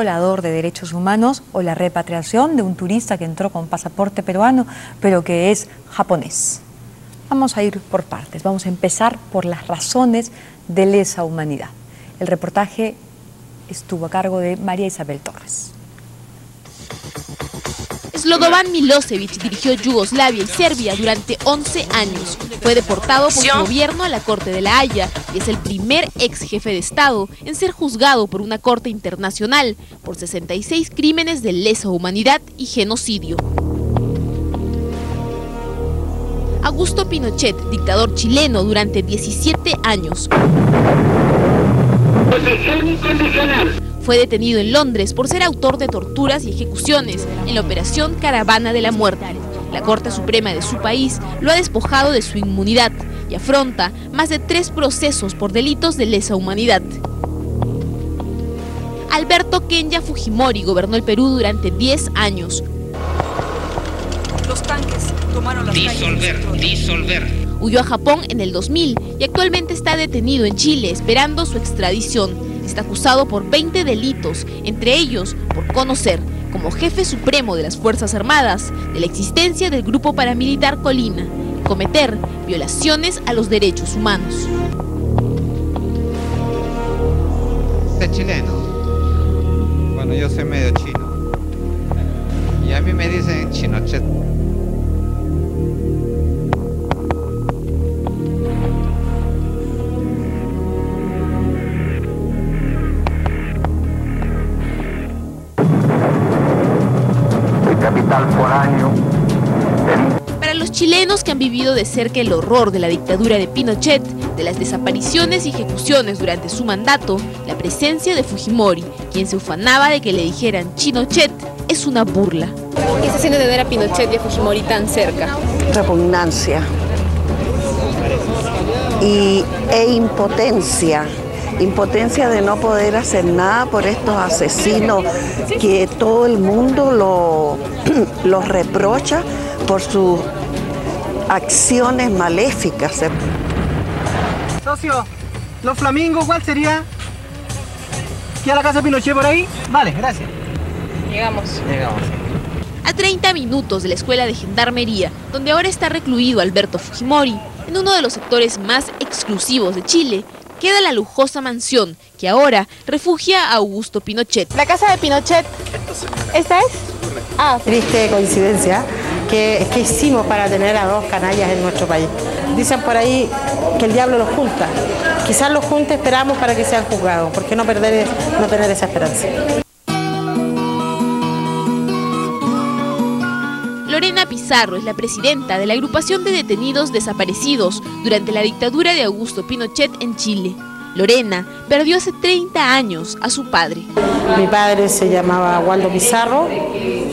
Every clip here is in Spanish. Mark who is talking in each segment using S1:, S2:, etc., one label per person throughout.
S1: violador de derechos humanos o la repatriación de un turista que entró con pasaporte peruano, pero que es japonés. Vamos a ir por partes, vamos a empezar por las razones de lesa humanidad. El reportaje estuvo a cargo de María Isabel Torres.
S2: Slobodan Milosevic dirigió Yugoslavia y Serbia durante 11 años. Fue deportado por su gobierno a la Corte de La Haya y es el primer ex jefe de Estado en ser juzgado por una corte internacional por 66 crímenes de lesa humanidad y genocidio. Augusto Pinochet, dictador chileno durante 17 años. Fue detenido en Londres por ser autor de torturas y ejecuciones en la operación Caravana de la Muerte. La Corte Suprema de su país lo ha despojado de su inmunidad y afronta más de 3 procesos por delitos de lesa humanidad. Alberto Kenya Fujimori gobernó el Perú durante 10 años.
S3: Los tanques tomaron las calles. Disolver.
S2: Huyó a Japón en el 2000 y actualmente está detenido en Chile esperando su extradición. Está acusado por 20 delitos, entre ellos por conocer, como jefe supremo de las Fuerzas Armadas, de la existencia del grupo paramilitar Colina, y cometer violaciones a los derechos humanos.
S4: ¿Es chileno? Bueno, yo soy medio chino. Y a mí me dicen Chinochet.
S2: Para los chilenos que han vivido de cerca el horror de la dictadura de Pinochet, de las desapariciones y ejecuciones durante su mandato, la presencia de Fujimori, quien se ufanaba de que le dijeran Chinochet, es una burla.
S5: ¿Qué se siente tener a Pinochet y a Fujimori tan cerca?
S6: Repugnancia e impotencia. Impotencia de no poder hacer nada por estos asesinos que todo el mundo los reprocha por sus acciones maléficas.
S7: Socio, los flamingos, ¿cuál sería? ¿Queda la casa de Pinochet por ahí? Vale, gracias.
S5: Llegamos.
S2: A 30 minutos de la escuela de gendarmería, donde ahora está recluido Alberto Fujimori, en uno de los sectores más exclusivos de Chile, queda la lujosa mansión que ahora refugia a Augusto Pinochet.
S5: ¿La casa de Pinochet? ¿Esta es? Ah,
S8: triste coincidencia que hicimos para tener a 2 canallas en nuestro país. Dicen por ahí que el diablo los junta. Quizás los junte, esperamos para que sean juzgados. ¿Por qué no tener esa esperanza?
S2: Lorena Pizarro es la presidenta de la agrupación de detenidos desaparecidos durante la dictadura de Augusto Pinochet en Chile. Lorena perdió hace 30 años a su padre.
S8: Mi padre se llamaba Waldo Pizarro,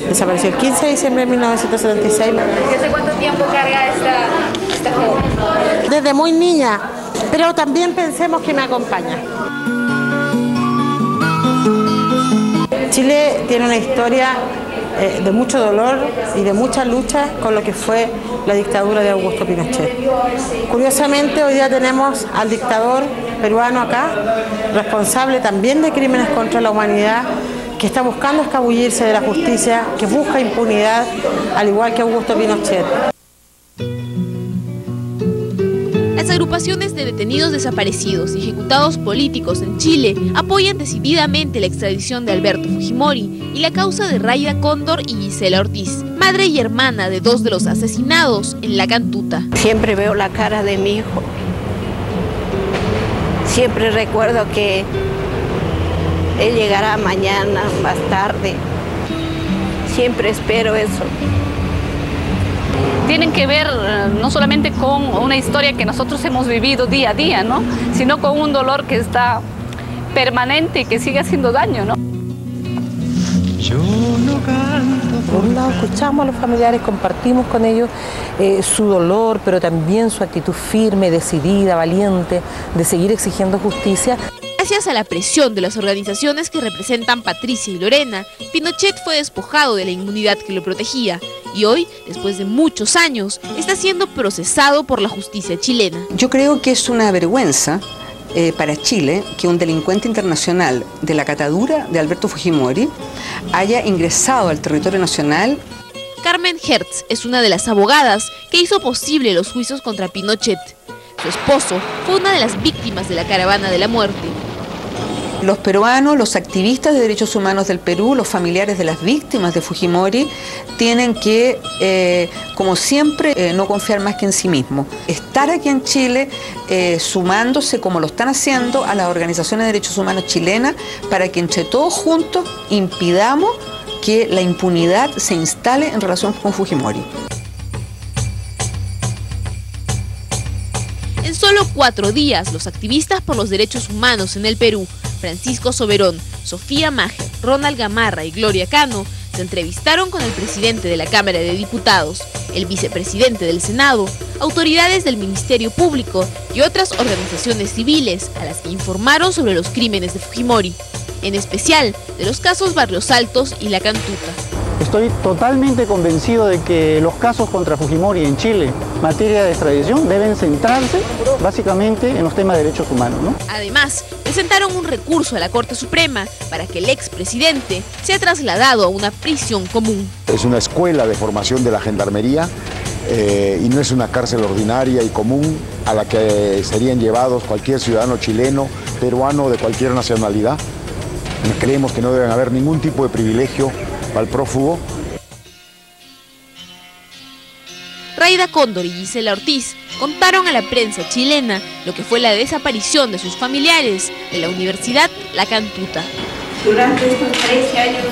S8: desapareció el 15 de diciembre de 1976.
S5: ¿Desde cuánto tiempo carga esta joven?
S8: Desde muy niña, pero también pensemos que me acompaña. Chile tiene una historia de mucho dolor y de mucha lucha con lo que fue la dictadura de Augusto Pinochet. Curiosamente, hoy día tenemos al dictador peruano acá, responsable también de crímenes contra la humanidad, que está buscando escabullirse de la justicia, que busca impunidad, al igual que Augusto Pinochet.
S2: Las agrupaciones de detenidos desaparecidos y ejecutados políticos en Chile apoyan decididamente la extradición de Alberto Fujimori y la causa de Rayda Cóndor y Gisela Ortiz, madre y hermana de 2 de los asesinados en La Cantuta.
S6: Siempre veo la cara de mi hijo. Siempre recuerdo que él llegará mañana, más tarde. Siempre espero eso.
S9: Tienen que ver no solamente con una historia que nosotros hemos vivido día a día, ¿no?, sino con un dolor que está permanente y que sigue haciendo daño, ¿no?
S8: Por un lado escuchamos a los familiares, compartimos con ellos su dolor, pero también su actitud firme, decidida, valiente, de seguir exigiendo justicia.
S2: Gracias a la presión de las organizaciones que representan Patricia y Lorena, Pinochet fue despojado de la inmunidad que lo protegía y hoy, después de muchos años, está siendo procesado por la justicia chilena.
S10: Yo creo que es una vergüenza para Chile que un delincuente internacional de la catadura de Alberto Fujimori haya ingresado al territorio nacional.
S2: Carmen Hertz es una de las abogadas que hizo posible los juicios contra Pinochet. Su esposo fue una de las víctimas de la caravana de la muerte.
S10: Los peruanos, los activistas de derechos humanos del Perú, los familiares de las víctimas de Fujimori, tienen que, como siempre, no confiar más que en sí mismos. Estar aquí en Chile sumándose, como lo están haciendo, a las organizaciones de derechos humanos chilenas para que entre todos juntos impidamos que la impunidad se instale en relación con Fujimori.
S2: En solo 4 días, los activistas por los derechos humanos en el Perú, Francisco Soberón, Sofía Mager, Ronald Gamarra y Gloria Cano, se entrevistaron con el presidente de la Cámara de Diputados, el vicepresidente del Senado, autoridades del Ministerio Público y otras organizaciones civiles a las que informaron sobre los crímenes de Fujimori, en especial de los casos Barrios Altos y La Cantuta.
S7: Estoy totalmente convencido de que los casos contra Fujimori en Chile, materia de extradición, deben centrarse básicamente en los temas de derechos humanos, ¿no?
S2: Además, presentaron un recurso a la Corte Suprema para que el expresidente sea trasladado a una prisión común.
S11: Es una escuela de formación de la gendarmería y no es una cárcel ordinaria y común a la que serían llevados cualquier ciudadano chileno, peruano o de cualquier nacionalidad. Creemos que no deben haber ningún tipo de privilegio para el prófugo.
S2: Raida Cóndor y Gisela Ortiz contaron a la prensa chilena lo que fue la desaparición de sus familiares de la Universidad La Cantuta.
S6: Durante estos 13 años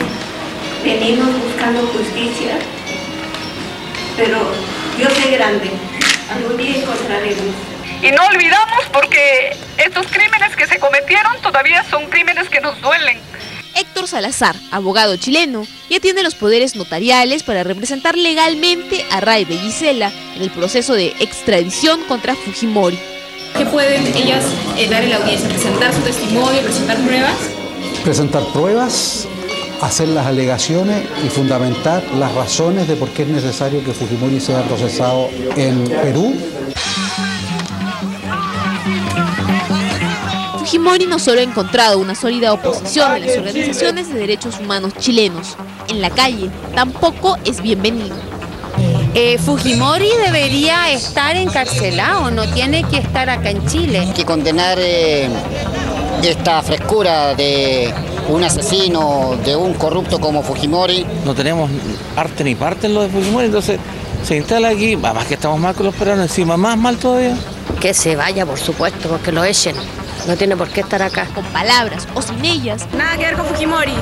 S6: venimos buscando justicia, pero yo soy grande, algún día encontraremos.
S5: Y no olvidamos porque estos crímenes que se cometieron todavía son crímenes que nos duelen.
S2: Héctor Salazar, abogado chileno, ya tiene los poderes notariales para representar legalmente a Raida y Gisela en el proceso de extradición contra Fujimori.
S12: ¿Qué pueden ellas dar en la audiencia? ¿Presentar su testimonio, presentar pruebas?
S13: Presentar pruebas, hacer las alegaciones y fundamentar las razones de por qué es necesario que Fujimori sea procesado en Perú.
S2: Fujimori no solo ha encontrado una sólida oposición en las organizaciones de derechos humanos chilenos, en la calle tampoco es bienvenido.
S14: Fujimori debería estar encarcelado, no tiene que estar acá en Chile.
S15: Hay que condenar esta frescura de un asesino, de un corrupto como Fujimori.
S16: No tenemos arte ni parte en lo de Fujimori, entonces se instala aquí, más que estamos mal con los peruanos, encima más mal todavía.
S14: Que se vaya, por supuesto, porque lo echen. No tiene por qué estar acá.
S2: Con palabras o sin ellas.
S12: Nada que ver con Fujimori.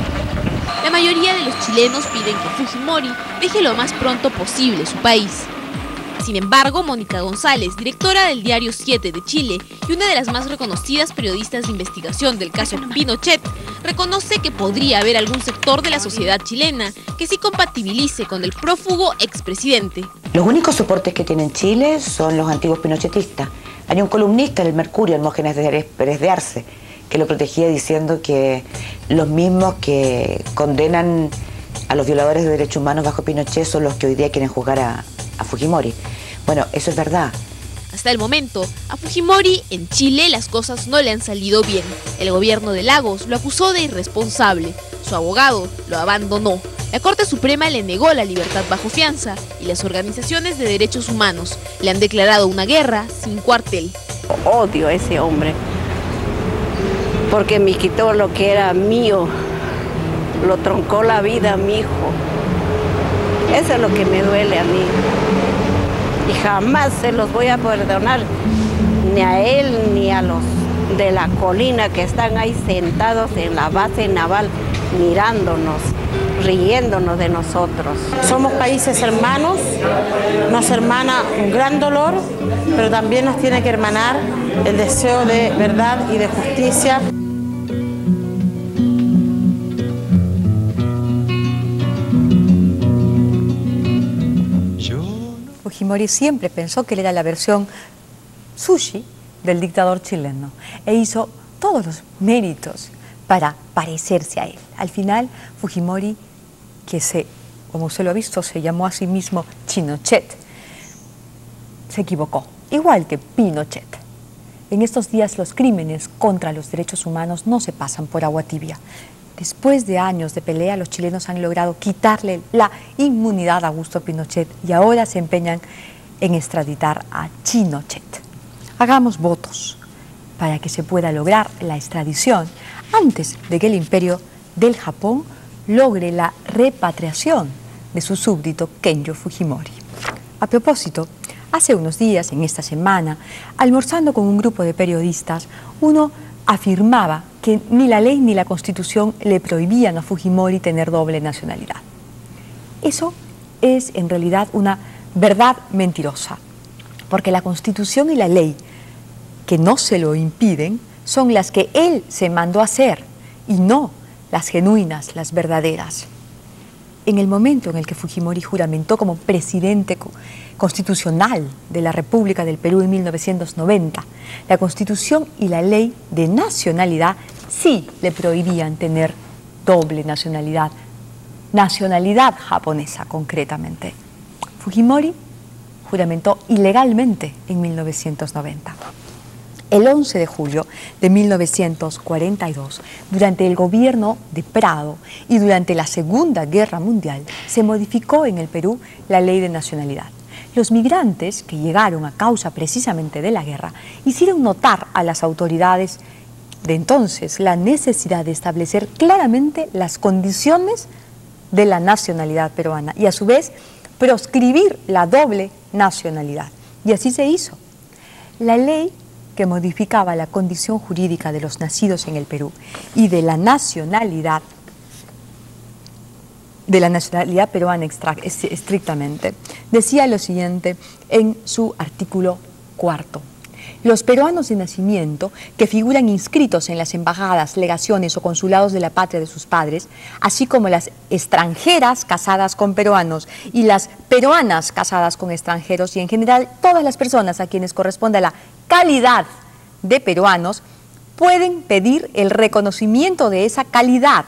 S2: La mayoría de los chilenos piden que Fujimori deje lo más pronto posible su país. Sin embargo, Mónica González, directora del diario 7 de Chile y una de las más reconocidas periodistas de investigación del caso Pinochet, reconoce que podría haber algún sector de la sociedad chilena que sí compatibilice con el prófugo expresidente.
S17: Los únicos soportes que tiene Chile son los antiguos pinochetistas. Hay un columnista del Mercurio, Hermógenes Pérez de Arce, que lo protegía diciendo que los mismos que condenan a los violadores de derechos humanos bajo Pinochet son los que hoy día quieren juzgar a Fujimori. Bueno, eso es verdad.
S2: Hasta el momento, a Fujimori en Chile las cosas no le han salido bien. El gobierno de Lagos lo acusó de irresponsable. Su abogado lo abandonó. La Corte Suprema le negó la libertad bajo fianza y las organizaciones de derechos humanos le han declarado una guerra sin cuartel.
S6: Odio a ese hombre, porque me quitó lo que era mío, lo troncó la vida a mi hijo. Eso es lo que me duele a mí. Y jamás se los voy a perdonar, ni a él ni a los de la colina que están ahí sentados en la base naval mirándonos, riéndonos de nosotros.
S8: Somos países hermanos, nos hermana un gran dolor, pero también nos tiene que hermanar el deseo de verdad y de justicia.
S1: Fujimori siempre pensó que él era la versión sushi del dictador chileno e hizo todos los méritos para parecerse a él. Al final, Fujimori, como usted lo ha visto, se llamó a sí mismo Chinochet, se equivocó, igual que Pinochet. En estos días los crímenes contra los derechos humanos no se pasan por agua tibia. Después de años de pelea, los chilenos han logrado quitarle la inmunidad a Augusto Pinochet y ahora se empeñan en extraditar a Chinochet. Hagamos votos para que se pueda lograr la extradición antes de que el imperio del Japón logre la repatriación de su súbdito Kenjo Fujimori. A propósito, hace unos días, en esta semana, almorzando con un grupo de periodistas, uno afirmaba que ni la ley ni la Constitución le prohibían a Fujimori tener doble nacionalidad. Eso es en realidad una verdad mentirosa, porque la Constitución y la ley que no se lo impiden son las que él se mandó a hacer y no las genuinas, las verdaderas. En el momento en el que Fujimori juramentó como presidente constitucional de la República del Perú en 1990, la Constitución y la ley de nacionalidad sí le prohibían tener doble nacionalidad, nacionalidad japonesa concretamente. Fujimori juramentó ilegalmente en 1990. El 11 de julio de 1942, durante el gobierno de Prado y durante la Segunda Guerra Mundial, se modificó en el Perú la ley de nacionalidad. Los migrantes que llegaron a causa precisamente de la guerra hicieron notar a las autoridades de entonces la necesidad de establecer claramente las condiciones de la nacionalidad peruana y a su vez proscribir la doble nacionalidad. Y así se hizo. La ley que modificaba la condición jurídica de los nacidos en el Perú y de la nacionalidad peruana estrictamente, decía lo siguiente en su artículo 4. Los peruanos de nacimiento que figuran inscritos en las embajadas, legaciones o consulados de la patria de sus padres, así como las extranjeras casadas con peruanos y las peruanas casadas con extranjeros y en general todas las personas a quienes corresponde la calidad de peruanos, pueden pedir el reconocimiento de esa calidad.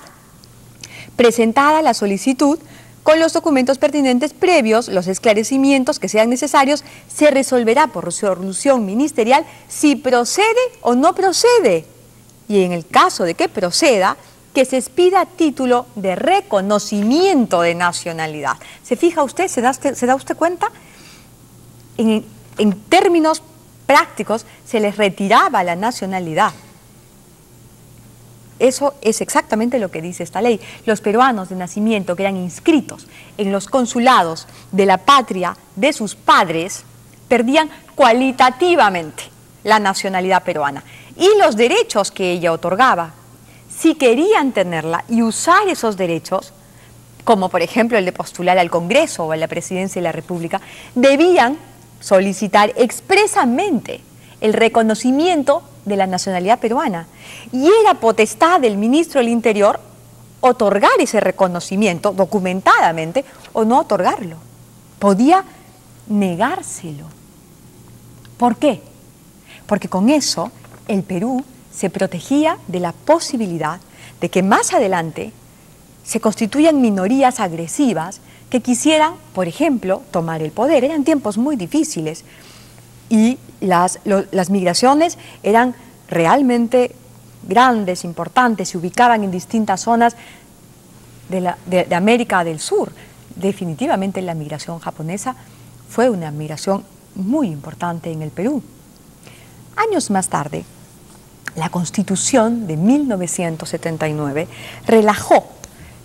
S1: Presentada la solicitud, con los documentos pertinentes previos, los esclarecimientos que sean necesarios, se resolverá por resolución ministerial si procede o no procede. Y en el caso de que proceda, que se expida título de reconocimiento de nacionalidad. ¿Se fija usted? ¿Se da usted cuenta? En términos prácticos, se les retiraba la nacionalidad. Eso es exactamente lo que dice esta ley. Los peruanos de nacimiento que eran inscritos en los consulados de la patria de sus padres perdían cualitativamente la nacionalidad peruana y los derechos que ella otorgaba. Si querían tenerla y usar esos derechos, como por ejemplo el de postular al Congreso o a la presidencia de la República, debían solicitar expresamente el reconocimiento de la nacionalidad peruana. Y era potestad del ministro del Interior otorgar ese reconocimiento documentadamente o no otorgarlo. Podía negárselo. ¿Por qué? Porque con eso el Perú se protegía de la posibilidad de que más adelante se constituyan minorías agresivas que quisieran, por ejemplo, tomar el poder. Eran tiempos muy difíciles y las migraciones eran realmente grandes, importantes, se ubicaban en distintas zonas de América del Sur. Definitivamente la migración japonesa fue una migración muy importante en el Perú. Años más tarde, la Constitución de 1979 relajó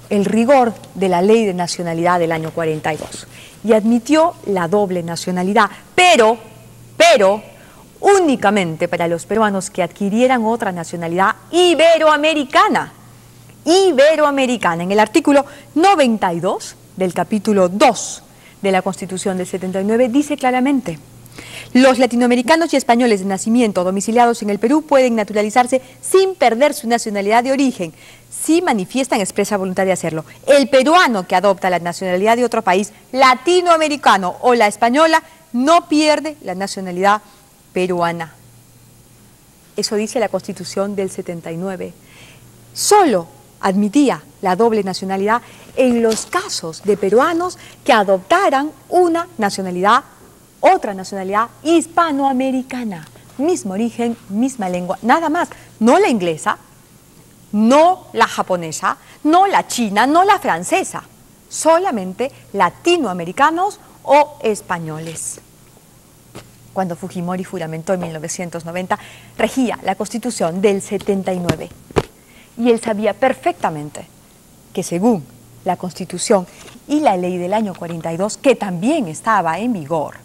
S1: el rigor de la Ley de Nacionalidad del año 42 y admitió la doble nacionalidad, pero únicamente para los peruanos que adquirieran otra nacionalidad iberoamericana. En el artículo 92 del capítulo 2 de la Constitución del 79 dice claramente: los latinoamericanos y españoles de nacimiento domiciliados en el Perú pueden naturalizarse sin perder su nacionalidad de origen, si manifiestan expresa voluntad de hacerlo. El peruano que adopta la nacionalidad de otro país latinoamericano o la española no pierde la nacionalidad peruana. Eso dice la Constitución del 79. Solo admitía la doble nacionalidad en los casos de peruanos que adoptaran una nacionalidad, otra nacionalidad hispanoamericana. mismo origen, misma lengua, nada más. No la inglesa, no la japonesa, no la china, no la francesa. Solamente latinoamericanos o españoles. Cuando Fujimori juramentó en 1990, regía la Constitución del 79. Y él sabía perfectamente que según la Constitución y la ley del año 42, que también estaba en vigor,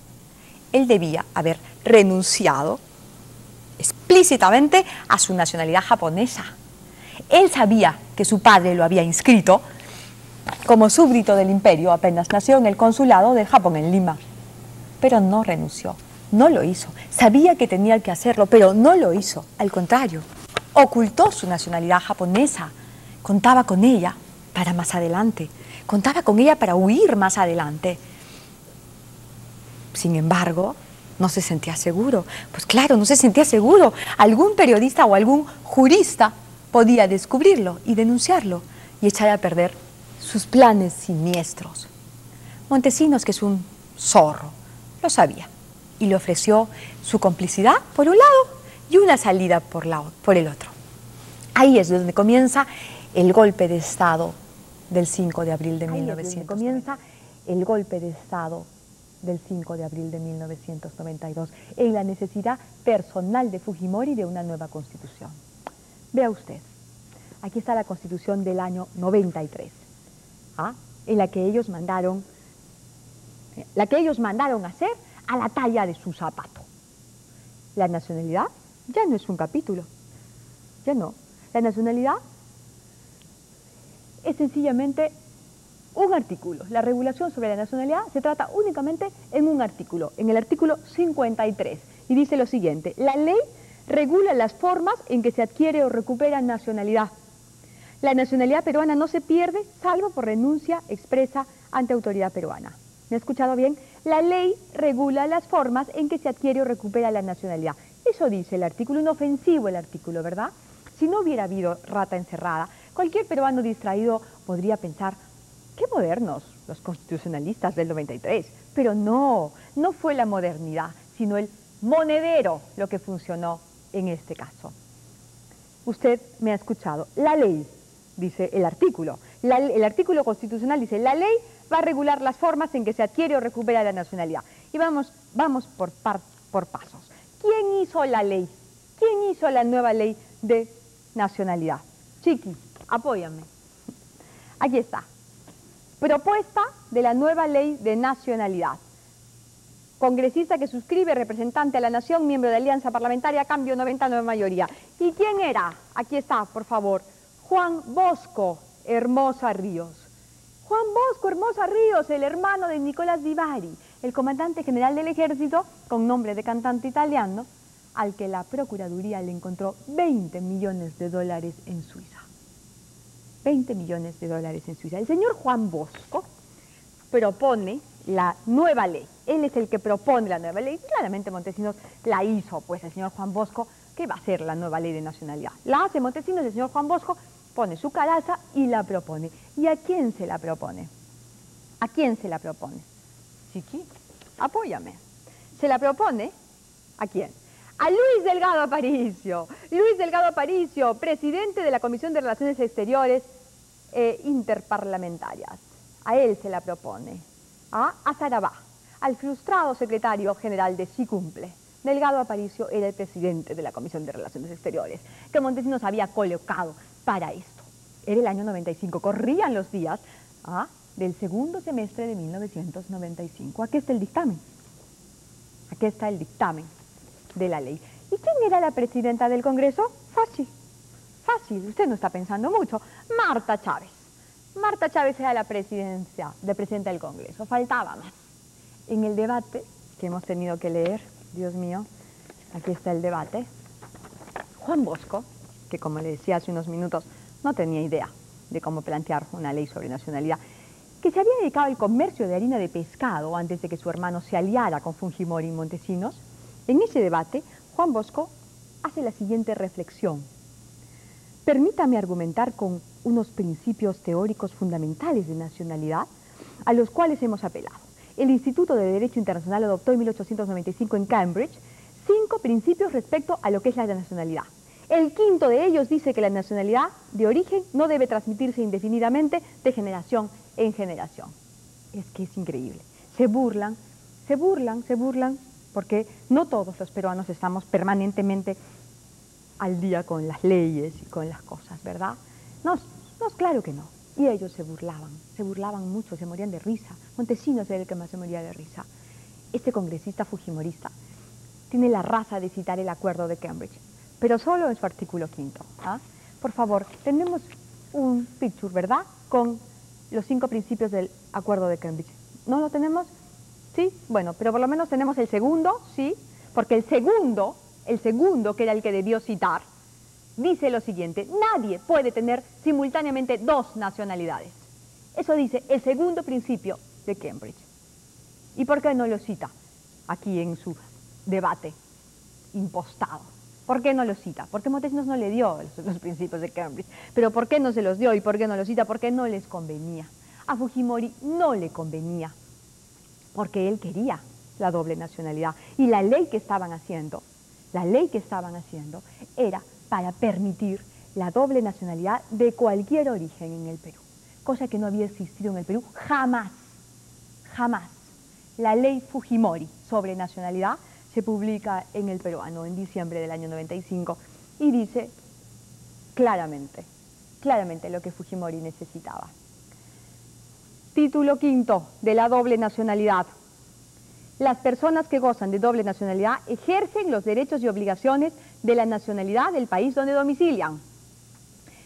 S1: él debía haber renunciado explícitamente a su nacionalidad japonesa. Él sabía que su padre lo había inscrito como súbdito del imperio apenas nació en el consulado de Japón en Lima, pero no renunció, no lo hizo. Sabía que tenía que hacerlo, pero no lo hizo. Al contrario, ocultó su nacionalidad japonesa, contaba con ella para más adelante, contaba con ella para huir más adelante. Sin embargo, no se sentía seguro. Pues claro, no se sentía seguro. Algún periodista o algún jurista podía descubrirlo y denunciarlo y echar a perder sus planes siniestros. Montesinos, que es un zorro, lo sabía y le ofreció su complicidad por un lado y una salida por el otro. Ahí es donde comienza el golpe de Estado del 5 de abril de 1992 en la necesidad personal de Fujimori de una nueva constitución. Vea usted, aquí está la constitución del año 93, en la que ellos mandaron hacer a la talla de su zapato. La nacionalidad ya no es un capítulo, ya no. La nacionalidad es sencillamente un artículo. La regulación sobre la nacionalidad se trata únicamente en un artículo, en el artículo 53, y dice lo siguiente: la ley regula las formas en que se adquiere o recupera nacionalidad. La nacionalidad peruana no se pierde salvo por renuncia expresa ante autoridad peruana. ¿Me ha escuchado bien? La ley regula las formas en que se adquiere o recupera la nacionalidad. Eso dice el artículo, inofensivo el artículo, ¿verdad? Si no hubiera habido rata encerrada, cualquier peruano distraído podría pensar: qué modernos los constitucionalistas del 93. Pero no, no fue la modernidad, sino el monedero lo que funcionó en este caso. Usted me ha escuchado. La ley, dice el artículo. El artículo constitucional dice: la ley va a regular las formas en que se adquiere o recupera la nacionalidad. Y vamos por pasos. ¿Quién hizo la ley? ¿Quién hizo la nueva ley de nacionalidad? Chiqui, apóyame. Aquí está. Propuesta de la nueva ley de nacionalidad. Congresista que suscribe, representante a la nación, miembro de Alianza Parlamentaria, Cambio 99 mayoría. ¿Y quién era? Aquí está, por favor. Juan Bosco Hermosa Ríos. Juan Bosco Hermosa Ríos, el hermano de Nicolás Di Bari, el comandante general del ejército, con nombre de cantante italiano, al que la Procuraduría le encontró 20 millones de dólares en Suiza. 20 millones de dólares en Suiza. El señor Juan Bosco propone la nueva ley. Él es el que propone la nueva ley. Claramente Montesinos la hizo, pues el señor Juan Bosco, ¿qué va a hacer la nueva ley de nacionalidad? La hace Montesinos, el señor Juan Bosco pone su caraza y la propone. ¿Y a quién se la propone? ¿A quién se la propone? Chiqui, apóyame. ¿Se la propone? ¿A quién? A Luis Delgado Aparicio. Luis Delgado Aparicio, presidente de la Comisión de Relaciones Exteriores Interparlamentarias. A él se la propone. A Sarabá, al frustrado secretario general de SICUMPLE. Delgado Aparicio era el presidente de la Comisión de Relaciones Exteriores, que Montesinos había colocado para esto. Era el año 95, corrían los días del segundo semestre de 1995. Aquí está el dictamen. Aquí está el dictamen de la ley. ¿Y quién era la presidenta del Congreso? Fácil, fácil, usted no está pensando mucho. Marta Chávez. Marta Chávez era la presidenta del Congreso, faltaba más. En el debate que hemos tenido que leer, Dios mío, aquí está el debate, Juan Bosco, que como le decía hace unos minutos, no tenía idea de cómo plantear una ley sobre nacionalidad, que se había dedicado al comercio de harina de pescado antes de que su hermano se aliara con Fujimori y Montesinos. En ese debate, Juan Bosco hace la siguiente reflexión. Permítame argumentar con unos principios teóricos fundamentales de nacionalidad a los cuales hemos apelado. El Instituto de Derecho Internacional adoptó en 1895 en Cambridge 5 principios respecto a lo que es la nacionalidad. El quinto de ellos dice que la nacionalidad de origen no debe transmitirse indefinidamente de generación en generación. Es que es increíble. Se burlan, porque no todos los peruanos estamos permanentemente al día con las leyes y con las cosas, ¿verdad? No, claro que no. Y ellos se burlaban mucho, se morían de risa. Montesinos era el que más se moría de risa. Este congresista fujimorista tiene la raza de citar el acuerdo de Cambridge, pero solo en su artículo 5. ¿Ah? Por favor, tenemos un picture, ¿verdad?, con los 5 principios del acuerdo de Cambridge. ¿No lo tenemos? Sí, bueno, pero por lo menos tenemos el segundo, sí, porque el segundo, que era el que debió citar, dice lo siguiente: nadie puede tener simultáneamente 2 nacionalidades. Eso dice el segundo principio de Cambridge. ¿Y por qué no lo cita aquí en su debate impostado? ¿Por qué no lo cita? Porque Montesinos no le dio los principios de Cambridge. Pero ¿por qué no se los dio y por qué no lo cita? Porque no les convenía. A Fujimori no le convenía, porque él quería la doble nacionalidad. Y la ley que estaban haciendo era para permitir la doble nacionalidad de cualquier origen en el Perú, cosa que no había existido en el Perú jamás, jamás. La ley Fujimori sobre nacionalidad se publica en El Peruano en diciembre del año 95 y dice claramente lo que Fujimori necesitaba. Título 5 de la doble nacionalidad. Las personas que gozan de doble nacionalidad ejercen los derechos y obligaciones de la nacionalidad del país donde domicilian.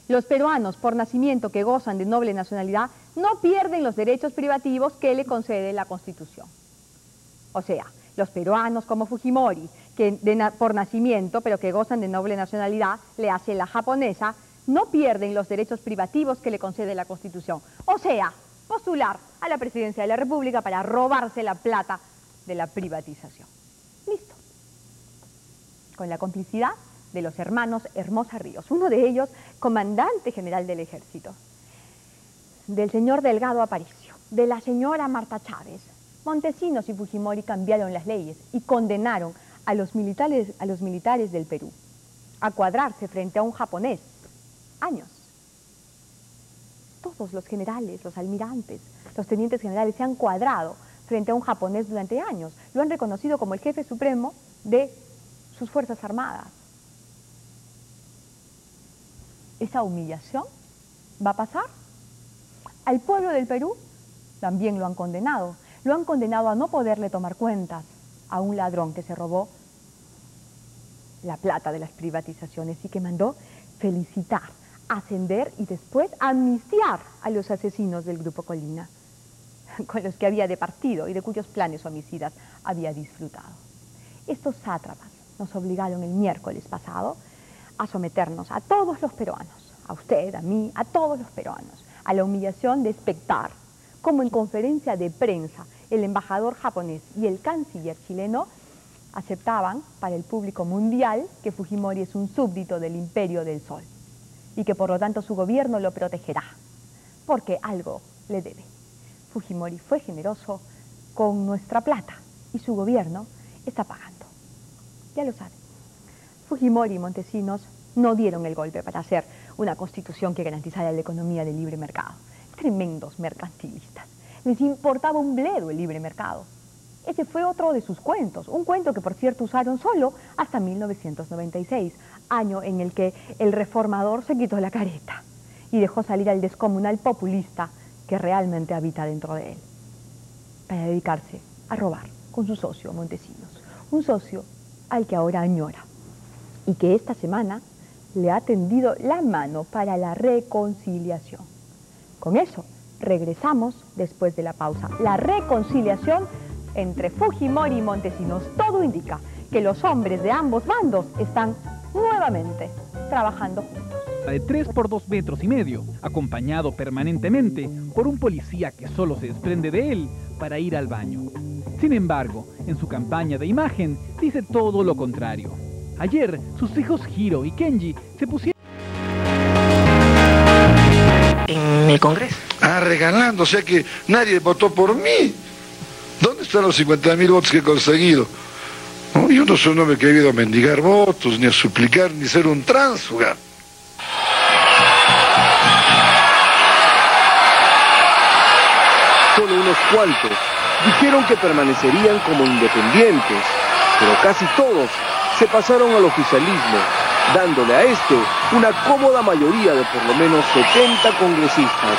S1: Los peruanos por nacimiento que gozan de doble nacionalidad no pierden los derechos privativos que le concede la Constitución. O sea, los peruanos como Fujimori, que por nacimiento, pero que gozan de doble nacionalidad, le hace la japonesa, no pierden los derechos privativos que le concede la Constitución. O sea, postular a la presidencia de la República para robarse la plata de la privatización. Listo. Con la complicidad de los hermanos Hermosa Ríos, uno de ellos comandante general del ejército, del señor Delgado Aparicio, de la señora Marta Chávez. Montesinos y Fujimori cambiaron las leyes y condenaron a los militares del Perú a cuadrarse frente a un japonés. Años. Todos los generales, los almirantes, los tenientes generales se han cuadrado frente a un japonés durante años. Lo han reconocido como el jefe supremo de sus Fuerzas Armadas. ¿Esa humillación va a pasar? Al pueblo del Perú también lo han condenado. Lo han condenado a no poderle tomar cuentas a un ladrón que se robó la plata de las privatizaciones y que mandó felicitar, ascender y después amnistiar a los asesinos del Grupo Colina, con los que había departido y de cuyos planes homicidas había disfrutado. Estos sátrapas nos obligaron el miércoles pasado a someternos a todos los peruanos, a usted, a mí, a todos los peruanos, a la humillación de espectar como en conferencia de prensa el embajador japonés y el canciller chileno aceptaban para el público mundial que Fujimori es un súbdito del Imperio del Sol y que por lo tanto su gobierno lo protegerá, porque algo le debe. Fujimori fue generoso con nuestra plata y su gobierno está pagando. Ya lo saben. Fujimori y Montesinos no dieron el golpe para hacer una constitución que garantizara la economía del libre mercado. Tremendos mercantilistas. Les importaba un bledo el libre mercado. Ese fue otro de sus cuentos, un cuento que por cierto usaron solo hasta 1996, año en el que el reformador se quitó la careta y dejó salir al descomunal populista que realmente habita dentro de él, para dedicarse a robar con su socio Montesinos, un socio al que ahora añora y que esta semana le ha tendido la mano para la reconciliación. Con eso regresamos después de la pausa. La reconciliación entre Fujimori y Montesinos. Todo indica que los hombres de ambos bandos están nuevamente trabajando juntos.
S18: De 3 por 2 metros y medio, acompañado permanentemente por un policía que solo se desprende de él para ir al baño. Sin embargo, en su campaña de imagen dice todo lo contrario. Ayer, sus hijos Hiro y Kenji se pusieron
S19: en el Congreso.
S20: Regalando, o sea que nadie votó por mí. ¿Dónde están los 50.000 votos que he conseguido? ¿no? Yo no soy un hombre que ha ido a mendigar votos, ni a suplicar, ni ser un tránsfuga.
S21: Solo unos cuantos dijeron que permanecerían como independientes, pero casi todos se pasaron al oficialismo, dándole a este una cómoda mayoría de por lo menos 70 congresistas.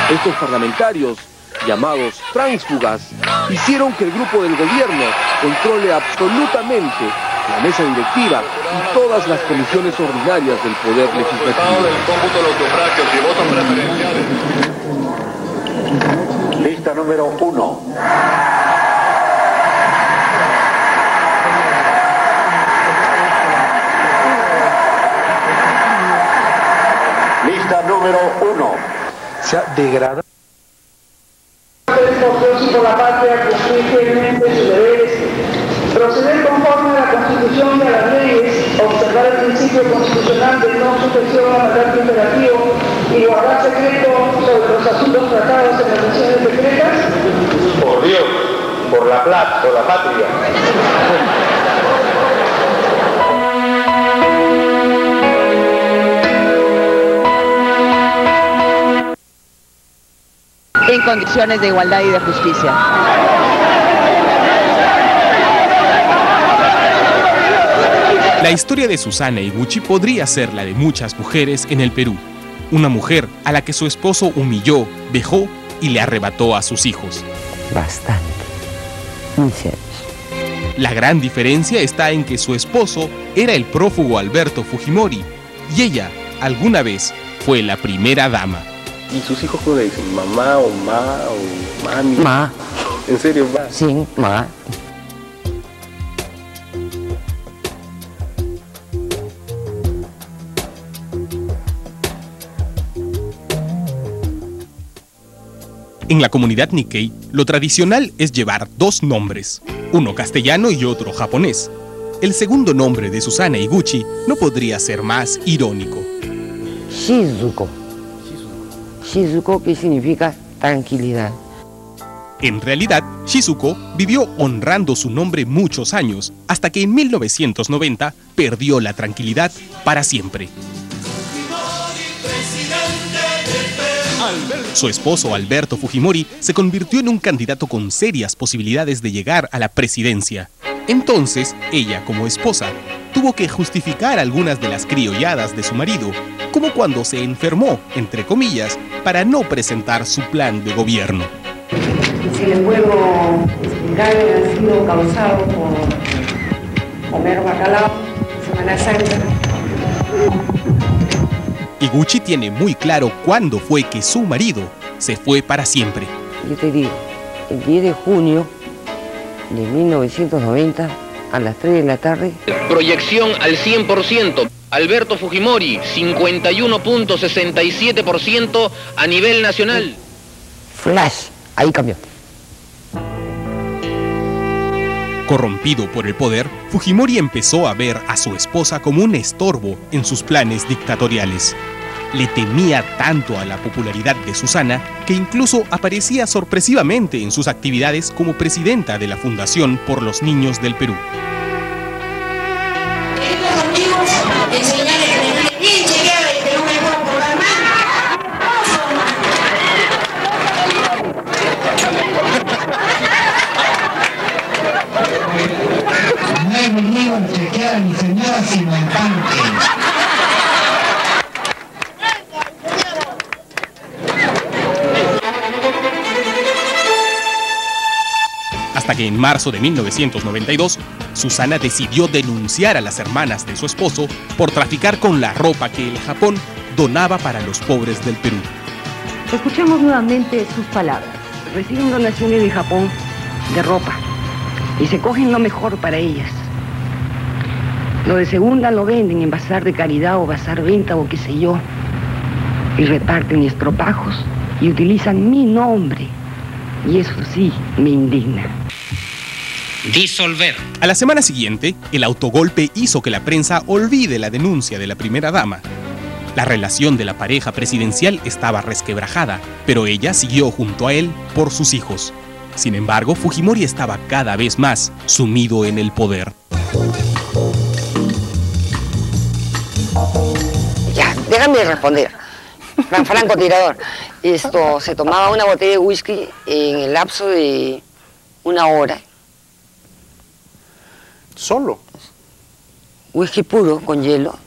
S21: Estos parlamentarios, llamados tránsfugas, hicieron que el grupo del gobierno controle absolutamente la mesa directiva y todas las comisiones ordinarias del Poder Legislativo.
S22: Lista número 1. Lista número 1.
S21: Se ha degradado.
S23: Por la patria, cumplir fielmente sus deberes, proceder conforme a la Constitución y a las leyes, observar el principio constitucional de no sujeción a mandato imperativo y guardar secreto sobre los asuntos tratados en las sesiones secretas.
S22: Por Dios, por la plata, por la patria.
S24: En condiciones de igualdad y de justicia.
S25: La historia de Susana Higuchi podría ser la de muchas mujeres en el Perú. Una mujer a la que su esposo humilló, vejó y le arrebató a sus hijos.
S26: Bastante. Muy cierto.
S25: La gran diferencia está en que su esposo era el prófugo Alberto Fujimori y ella, alguna vez, fue la primera dama.
S21: ¿Y sus hijos cómo le dicen? ¿Mamá o mami?
S26: Ma.
S21: ¿En serio, ma?
S26: Sí, ma.
S25: En la comunidad Nikkei, lo tradicional es llevar dos nombres, uno castellano y otro japonés. El segundo nombre de Susana Higuchi no podría ser más irónico.
S26: Shizuko. Shizuko, que significa tranquilidad.
S25: En realidad, Shizuko vivió honrando su nombre muchos años, hasta que en 1990 perdió la tranquilidad para siempre. Su esposo Alberto Fujimori se convirtió en un candidato con serias posibilidades de llegar a la presidencia. Entonces, ella como esposa tuvo que justificar algunas de las criolladas de su marido, como cuando se enfermó, entre comillas, para no presentar su plan de gobierno.
S23: Si les puedo explicar, ha sido causado por comer bacalao, Semana Santa.
S25: Higuchi tiene muy claro cuándo fue que su marido se fue para siempre.
S26: Yo te digo, el 10 de junio de 1990 a las 3 de la tarde.
S27: Proyección al 100%. Alberto Fujimori, 51.67% a nivel nacional.
S26: Flash, ahí cambió.
S25: Corrompido por el poder, Fujimori empezó a ver a su esposa como un estorbo en sus planes dictatoriales. Le temía tanto a la popularidad de Susana que incluso aparecía sorpresivamente en sus actividades como presidenta de la Fundación por los Niños del Perú. Hasta que en marzo de 1992, Susana decidió denunciar a las hermanas de su esposo por traficar con la ropa que el Japón donaba para los pobres del Perú.
S28: Escuchemos nuevamente sus palabras. Reciben donaciones de Japón de ropa y se cogen lo mejor para ellas. Lo de segunda lo venden en bazar de caridad o bazar venta o qué sé yo. Y reparten estropajos y utilizan mi nombre. Y eso sí me indigna.
S25: Disolver. A la semana siguiente, el autogolpe hizo que la prensa olvide la denuncia de la primera dama. La relación de la pareja presidencial estaba resquebrajada, pero ella siguió junto a él por sus hijos. Sin embargo, Fujimori estaba cada vez más sumido en el poder.
S26: Ya, déjame responder. Francotirador. Se tomaba una botella de whisky en el lapso de 1 hora.
S3: ¿Solo?
S26: Whisky puro con hielo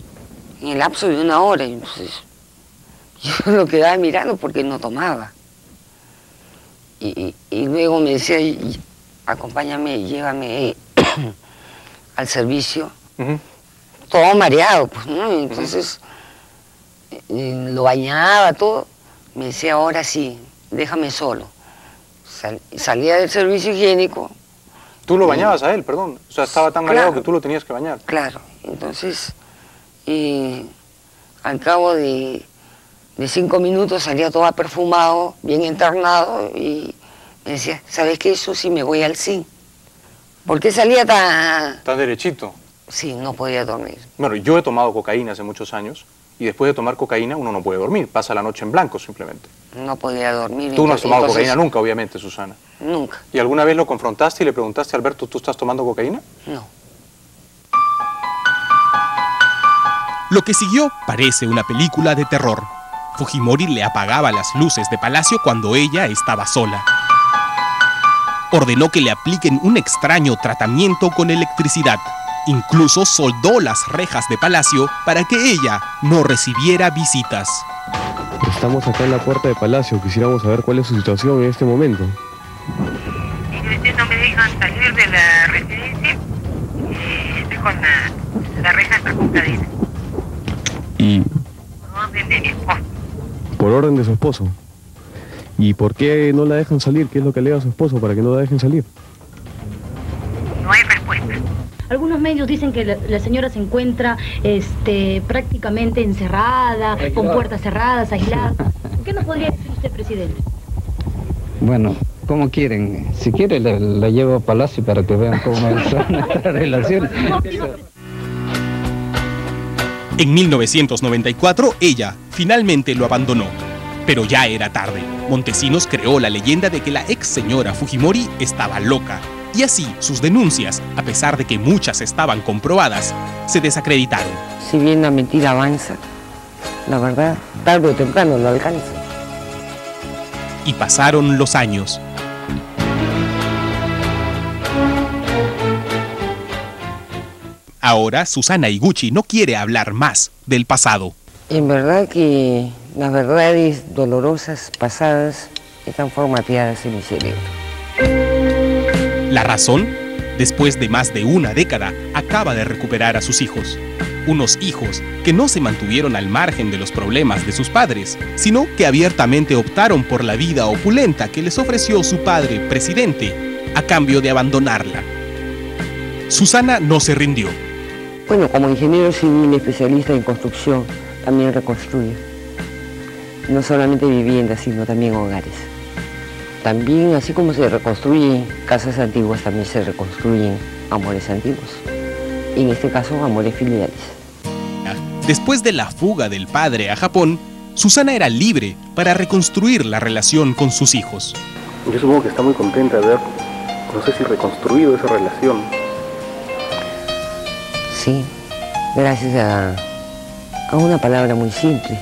S26: en el lapso de 1 hora. Entonces, yo lo quedaba mirando porque no tomaba. Y luego me decía, acompáñame, llévame al servicio. Todo mareado, pues, ¿no? Entonces, lo bañaba, todo. Me decía, ahora sí, déjame solo. Salía del servicio higiénico.
S3: ¿Tú lo bañabas a él, perdón? O sea, estaba tan mareado que tú lo tenías que bañar.
S26: Claro. Entonces, al cabo de 5 minutos salía todo perfumado, bien internado, y me decía, ¿sabes qué? Eso sí me voy al zinc. ¿Por qué salía tan
S3: derechito?
S26: Sí, no podía dormir.
S3: Bueno, yo he tomado cocaína hace muchos años, y después de tomar cocaína uno no puede dormir, pasa la noche en blanco simplemente.
S26: No podía dormir.
S3: Tú no has tomado cocaína nunca, obviamente, Susana.
S26: Nunca.
S3: ¿Y alguna vez lo confrontaste y le preguntaste a Alberto, ¿tú estás tomando cocaína?
S26: No.
S25: Lo que siguió parece una película de terror. Fujimori le apagaba las luces de Palacio cuando ella estaba sola. Ordenó que le apliquen un extraño tratamiento con electricidad. Incluso soldó las rejas de Palacio para que ella no recibiera visitas.
S4: Estamos acá en la puerta de Palacio, quisiéramos saber cuál es su situación en este momento.
S5: No me dejan salir de la residencia, estoy con la reja está con cadena.
S4: Y
S5: Por orden de mi esposo.
S4: por orden de su esposo. ¿Y por qué no la dejan salir? ¿Qué es lo que alega su esposo para que no la dejen salir?
S5: No hay respuesta.
S7: Algunos medios dicen que la señora se encuentra prácticamente encerrada, con puertas cerradas, aislada. ¿Qué nos podría decir usted, presidente?
S9: Bueno, ¿cómo quieren? Si quiere la llevo a Palacio para que vean cómo es nuestra relación.
S25: En 1994, ella finalmente lo abandonó. Pero ya era tarde. Montesinos creó la leyenda de que la ex señora Fujimori estaba loca. Y así, sus denuncias, a pesar de que muchas estaban comprobadas, se desacreditaron.
S26: Si bien la mentira avanza, la verdad, tarde o temprano lo alcanza.
S25: Y pasaron los años. Ahora, Susana Higuchi no quiere hablar más del pasado.
S26: En verdad que las verdades dolorosas pasadas están formateadas en mi cerebro.
S25: La razón, después de más de una década, acaba de recuperar a sus hijos. Unos hijos que no se mantuvieron al margen de los problemas de sus padres, sino que abiertamente optaron por la vida opulenta que les ofreció su padre, presidente, a cambio de abandonarla. Susana no se rindió.
S26: Bueno, como ingeniero civil especialista en construcción, también reconstruye. No solamente viviendas, sino también hogares. También, así como se reconstruyen casas antiguas, también se reconstruyen amores antiguos. En este caso, amores filiales.
S25: Después de la fuga del padre a Japón, Susana era libre para reconstruir la relación con sus hijos.
S3: Yo supongo que está muy contenta de haber, no sé si reconstruido esa relación.
S26: Sí, gracias a una palabra muy simple,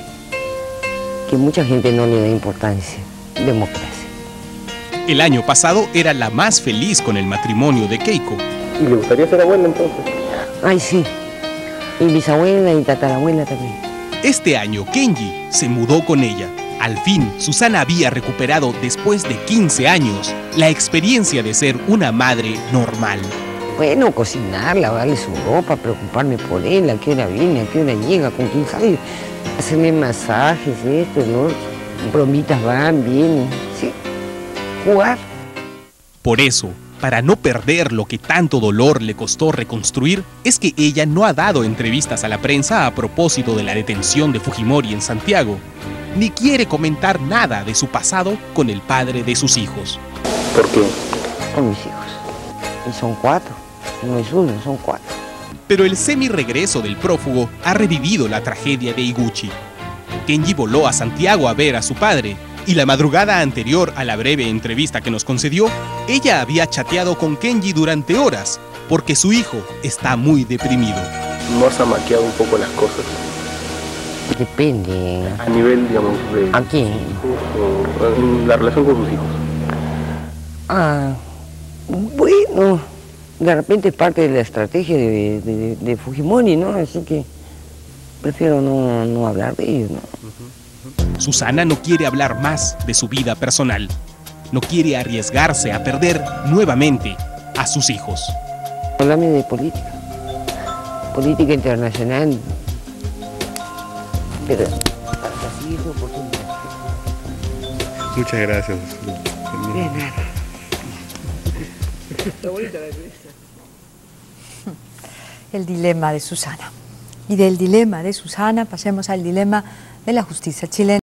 S26: que mucha gente no le da importancia: democracia.
S25: El año pasado era la más feliz con el matrimonio de Keiko.
S3: ¿Y le gustaría ser abuela entonces?
S26: Ay, sí. Y bisabuela y tatarabuela también.
S25: Este año Kenji se mudó con ella. Al fin, Susana había recuperado, después de 15 años, la experiencia de ser una madre normal.
S26: Bueno, cocinar, lavarle su ropa, preocuparme por él, a qué hora viene, a qué hora llega, con quién sale, hacerle masajes, esto, ¿no? Bromitas van, vienen, sí. Jugar.
S25: Por eso, para no perder lo que tanto dolor le costó reconstruir, es que ella no ha dado entrevistas a la prensa a propósito de la detención de Fujimori en Santiago, ni quiere comentar nada de su pasado con el padre de sus hijos.
S3: ¿Por qué?
S26: Con mis hijos. Y son 4, no es uno, son 4.
S25: Pero el semi-regreso del prófugo ha revivido la tragedia de Higuchi. Kenji voló a Santiago a ver a su padre Y la madrugada anterior a la breve entrevista que nos concedió, ella había chateado con Kenji durante horas, porque su hijo está muy deprimido.
S3: ¿No has amaqueado un poco las cosas?
S26: Depende.
S3: A nivel, digamos, de...
S26: ¿A quién?
S3: En la relación con sus hijos.
S26: Ah, bueno, de repente es parte de la estrategia de Fujimori, ¿no? Así que prefiero no hablar de ellos, ¿no?
S25: Susana no quiere hablar más de su vida personal. No quiere arriesgarse a perder nuevamente a sus hijos.
S26: Háblame de política. Política internacional. Pero hasta seguir su oportunidad.
S4: Muchas gracias.
S26: De nada.
S1: El dilema de Susana. Y del dilema de Susana pasemos al dilema de la justicia chilena.